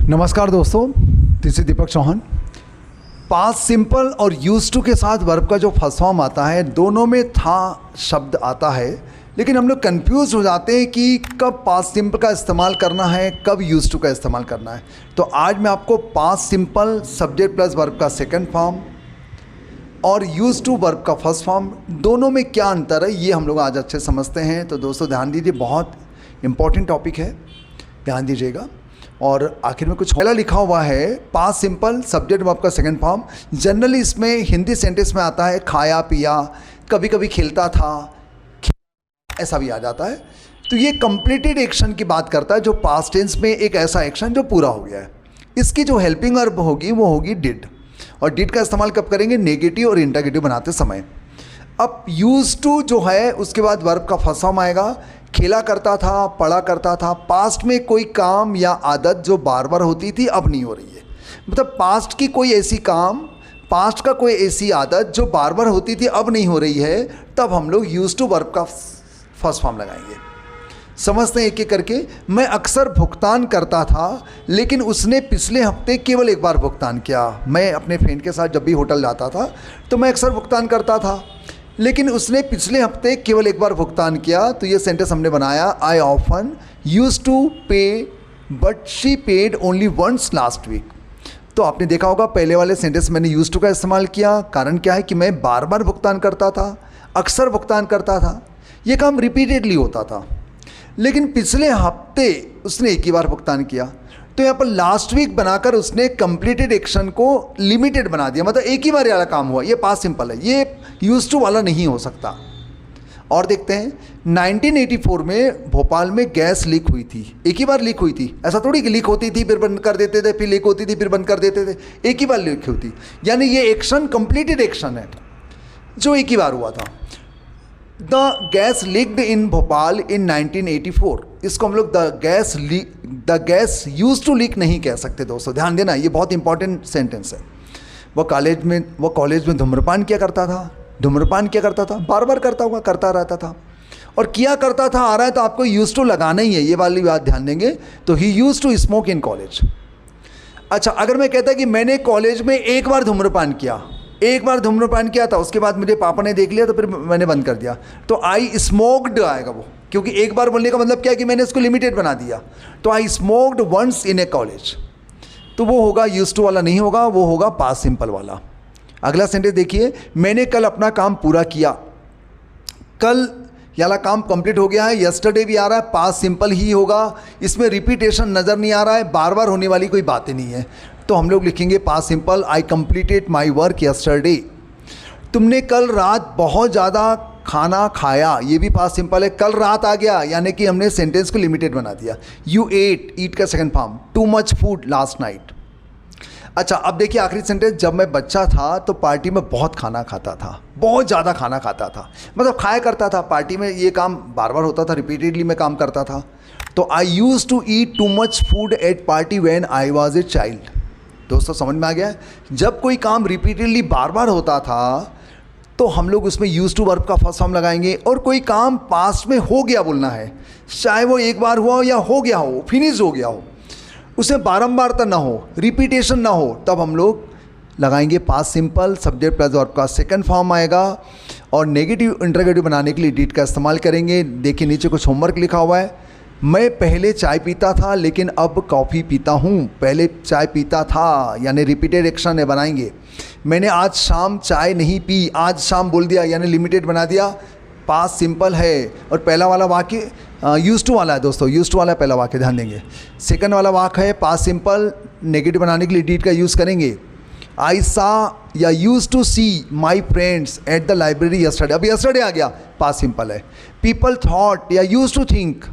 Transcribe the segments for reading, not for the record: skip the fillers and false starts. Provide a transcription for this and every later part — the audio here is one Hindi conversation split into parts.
नमस्कार दोस्तों, this is Deepak Chauhan. Past simple और यूज टू के साथ वर्ब का जो फर्स्ट फॉर्म आता है, दोनों में था शब्द आता है, लेकिन हम लोग कंफ्यूज हो जाते हैं कि कब पास्ट सिंपल का इस्तेमाल करना है, कब यूज टू का इस्तेमाल करना है। तो आज मैं आपको past simple subject plus verb का सेकंड फॉर्म और यूज टू वर्ब का फर्स्ट फॉर्म, दोनों में क्या अंतर है ये हम लोग आज अच्छे समझते हैं। तो दोस्तों ध्यान दीजिए, बहुत इंपॉर्टेंट टॉपिक है, ध्यान दीजिएगा। और आखिर में कुछ पहला लिखा हुआ है पास्ट सिंपल सब्जेक्ट वर्ब का सेकंड फॉर्म। जनरली इसमें हिंदी सेंटेंस में आता है खाया पिया, कभी कभी खेलता था, ऐसा भी आ जाता है। तो ये कंप्लीटेड एक्शन की बात करता है, जो पास्ट टेंस में एक ऐसा एक्शन जो पूरा हो गया है। इसकी जो हेल्पिंग वर्ब होगी वो होगी डिड, और डिड का इस्तेमाल कब करेंगे? नेगेटिव और इंटरगेटिव बनाते समय। अब यूज टू जो है उसके बाद वर्ब का फर्स्ट फॉर्म आएगा। खेला करता था, पढ़ा करता था, पास्ट में कोई काम या आदत जो बार बार होती थी अब नहीं हो रही है। मतलब पास्ट की कोई ऐसी काम, पास्ट का कोई ऐसी आदत जो बार बार होती थी अब नहीं हो रही है, तब हम लोग यूज टू वर्ब का फर्स्ट फॉर्म लगाएंगे। समझते हैं एक एक करके। मैं अक्सर भुगतान करता था, लेकिन उसने पिछले हफ्ते केवल एक बार भुगतान किया। मैं अपने फ्रेंड के साथ जब भी होटल जाता था तो मैं अक्सर भुगतान करता था, लेकिन उसने पिछले हफ्ते केवल एक बार भुगतान किया। तो ये सेंटेंस हमने बनाया, I often use to pay but she paid only once last week. तो आपने देखा होगा पहले वाले सेंटेंस मैंने यूज टू का इस्तेमाल किया। कारण क्या है कि मैं बार बार भुगतान करता था, अक्सर भुगतान करता था, ये काम रिपीटेडली होता था। लेकिन पिछले हफ्ते उसने एक ही बार भुगतान किया, तो यहाँ पर लास्ट वीक बनाकर उसने कंप्लीटेड एक्शन को लिमिटेड बना दिया। मतलब एक ही बार वाला काम हुआ, ये पास्ट सिंपल है, ये यूज टू वाला नहीं हो सकता। और देखते हैं 1984 में भोपाल में गैस लीक हुई थी। एक ही बार लीक हुई थी, ऐसा थोड़ी कि लीक होती थी फिर बंद कर देते थे, फिर लीक होती थी फिर बंद कर देते थे। एक ही बार लीक हुई थी, यानी ये एक्शन कंप्लीटेड एक्शन है जो एक ही बार हुआ था। The gas leaked in Bhopal in 1984। इसको हम लोग the gas use to leak नहीं कह सकते दोस्तों, ध्यान देना, ये बहुत इंपॉर्टेंट सेंटेंस है। वो कॉलेज में धूम्रपान किया करता था, बार बार करता रहता था, और किया करता था आ रहा है, तो आपको यूज टू लगाना ही है, ये वाली बात ध्यान देंगे। तो he used to smoke in college. अच्छा, अगर मैं कहता कि मैंने कॉलेज में एक बार धूम्रपान किया था, उसके बाद मुझे पापा ने देख लिया तो फिर मैंने बंद कर दिया, तो आई स्मोक्ड आएगा वो, क्योंकि एक बार बोलने का मतलब क्या है कि मैंने इसको लिमिटेड बना दिया। तो I smoked once in a college, तो वो होगा यूज टू वाला नहीं होगा, वो होगा पास्ट सिंपल वाला। अगला सेंटेंस देखिए, मैंने कल अपना काम पूरा किया। कल वाला काम कंप्लीट हो गया है, यस्टरडे भी आ रहा है, पास्ट सिंपल ही होगा, इसमें रिपीटेशन नज़र नहीं आ रहा है, बार बार होने वाली कोई बातें नहीं है। तो हम लोग लिखेंगे past simple, I completed my work yesterday. तुमने कल रात बहुत ज़्यादा खाना खाया, ये भी पास्ट सिंपल है, कल रात आ गया, यानी कि हमने सेंटेंस को लिमिटेड बना दिया। यू ईट का second form, to much food last night. अच्छा, अब देखिए आखिरी सेंटेंस, जब मैं बच्चा था तो पार्टी में बहुत खाना खाता था, बहुत ज़्यादा खाना खाता था, मतलब खाया करता था। पार्टी में ये काम बार बार होता था, रिपीटेडली मैं काम करता था। तो I used to eat too much food at party when I was a child. दोस्तों समझ में आ गया? जब कोई काम रिपीटेडली बार बार होता था तो हम लोग उसमें यूज टू वर्ब का फर्स्ट फॉर्म लगाएंगे, और कोई काम पास्ट में हो गया बोलना है, चाहे वो एक बार हुआ हो या हो गया हो, फिनिश हो गया हो, उसमें बारंबारता ना हो, रिपीटेशन ना हो, तब हम लोग लगाएंगे past simple subject plus verb का सेकंड फॉर्म आएगा। और नेगेटिव इंटरगेटिव बनाने के लिए डिड का इस्तेमाल करेंगे। देखिए नीचे कुछ होमवर्क लिखा हुआ है, मैं पहले चाय पीता था लेकिन अब कॉफ़ी पीता हूँ। पहले चाय पीता था यानी रिपीटेड एक्शन है, बनाएंगे। मैंने आज शाम चाय नहीं पी, आज शाम बोल दिया यानी लिमिटेड बना दिया, पास्ट सिंपल है। और पहला वाला वाक्य यूज टू वाला है दोस्तों, यूज टू वाला पहला वाक्य, ध्यान देंगे। सेकंड वाला वाक्य है पास्ट सिंपल, नेगेटिव बनाने के लिए डिड का यूज़ करेंगे। आई सा या used to see my friends at the library yesterday, अब यस्टरडे आ गया, पास्ट सिंपल है। पीपल थॉट या used to think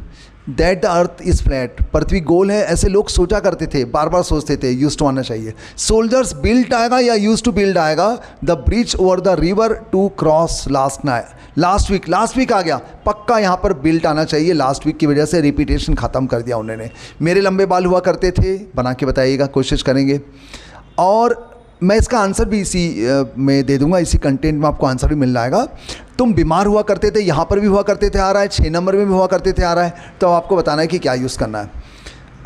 that the earth is flat, पृथ्वी गोल है, ऐसे लोग सोचा करते थे, बार बार सोचते थे, यूज टू आना चाहिए। सोल्जर्स बिल्ट आएगा या यूज टू बिल्ड आएगा। The bridge over the river to cross last week आ गया, पक्का यहाँ पर बिल्ट आना चाहिए, लास्ट वीक की वजह से रिपीटेशन ख़त्म कर दिया उन्होंने। मेरे लंबे बाल हुआ करते थे, बना के बताइएगा, कोशिश करेंगे। और मैं इसका आंसर भी इसी में दे दूंगा, इसी कंटेंट में आपको आंसर भी मिल जाएगा। तुम बीमार हुआ करते थे, यहाँ पर भी हुआ करते थे आ रहा है, 6 नंबर में भी हुआ करते थे आ रहा है, तो आपको बताना है कि क्या यूज़ करना है।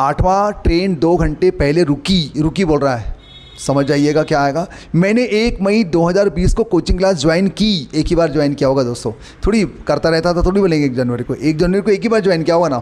8वां ट्रेन 2 घंटे पहले रुकी बोल रहा है, समझ जाइएगा क्या आएगा। मैंने 1 मई 2020 को कोचिंग क्लास ज्वाइन की, एक ही बार ज्वाइन किया होगा दोस्तों, थोड़ी करता रहता था, थोड़ी बोलेंगे 1 जनवरी को एक ही बार ज्वाइन किया होगा ना।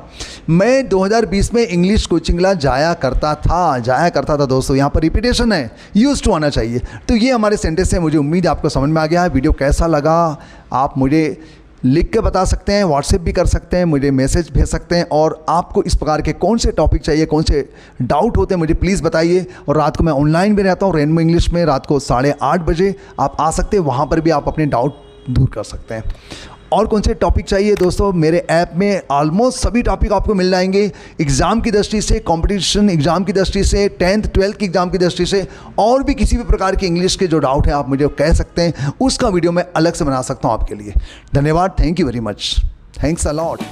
मैं 2020 में इंग्लिश कोचिंग क्लास जाया करता था दोस्तों, यहाँ पर रिपीटेशन है, यूज्ड टू आना चाहिए। तो ये हमारे सेंटेंस है, मुझे उम्मीद है आपको समझ में आ गया है। वीडियो कैसा लगा आप मुझे लिख के बता सकते हैं, व्हाट्सएप भी कर सकते हैं, मुझे मैसेज भेज सकते हैं, और आपको इस प्रकार के कौन से टॉपिक चाहिए, कौन से डाउट होते हैं मुझे प्लीज़ बताइए। और रात को मैं ऑनलाइन भी रहता हूँ रेनबो इंग्लिश में, रात को 8:30 बजे आप आ सकते हैं, वहाँ पर भी आप अपने डाउट दूर कर सकते हैं। और कौन से टॉपिक चाहिए दोस्तों, मेरे ऐप में ऑलमोस्ट सभी टॉपिक आपको मिल जाएंगे, एग्ज़ाम की दृष्टि से, कंपटीशन एग्ज़ाम की दृष्टि से, 10th 12th की एग्ज़ाम की दृष्टि से, और भी किसी भी प्रकार के इंग्लिश के जो डाउट हैं आप मुझे कह सकते हैं, उसका वीडियो मैं अलग से बना सकता हूं आपके लिए। धन्यवाद, thank you very much, thanks a lot.